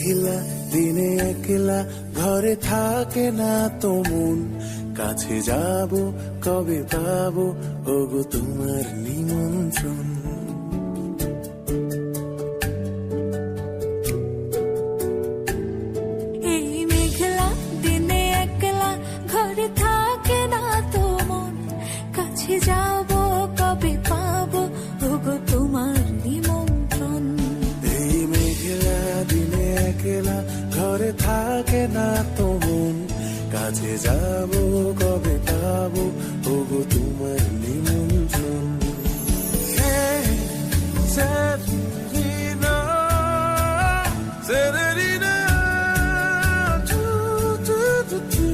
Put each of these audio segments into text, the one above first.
মেঘলা দিনে একলা ঘরে থাকে না তো মন, কাছে যাব কবে পাবো ওগো তোমার নিমন্ত্রণ। এই মেঘলা দিনে একলা ঘরে থাকে না তো মন, কাছে যাব কবে পাবো ওগো তোমার নিমন্ত্রণ। এই মেঘলা দিনে একলা ঘরে থাকে না তো মন, কাছে যাব কবে পাবো ওগো তোমার নিমন্ত্রণ। Severina, Severina, tu, tu, tu, tu.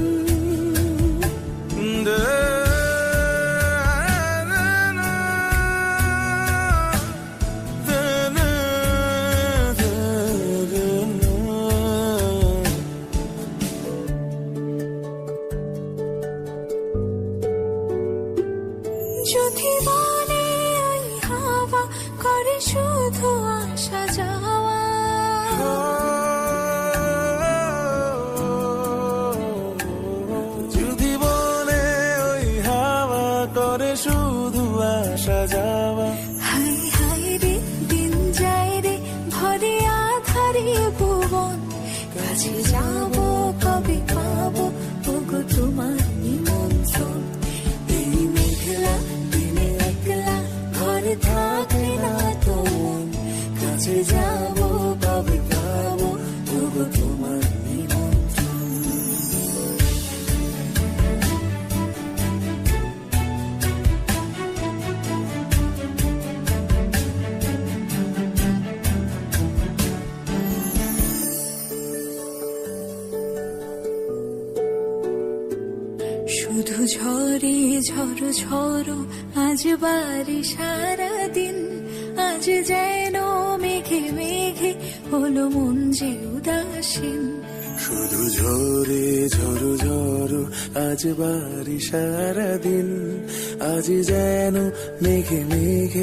যদি মনে ওই হাওয়া করে শুধু আসা যাওয়া, যদি বলে ওই হাওয়া করে শুধু আসা যাওয়া, হাই হাই রে দিন যায় রে ভরে আধারে ভুবন, কাছে যাব কবে পাবো ওগো তোমার নিমন্ত্রণ। এই মেঘলা দিনে একলা ঘরে থাকে না তো মন, কাছে যাব কবে পাবো ওগো তোমার নিমন্ত্রণ। শুধু ঝরে ঝড়ো ঝড়ো আজ বাড়ি সারাদিন, আজ যেন মেঘে মেঘে হলো মন যে উদাসীন। শুধু ঝরে ঝড়ো ঝড়ো আজ বাড়ি সারাদিন, আজ যেন মেঘে মেঘে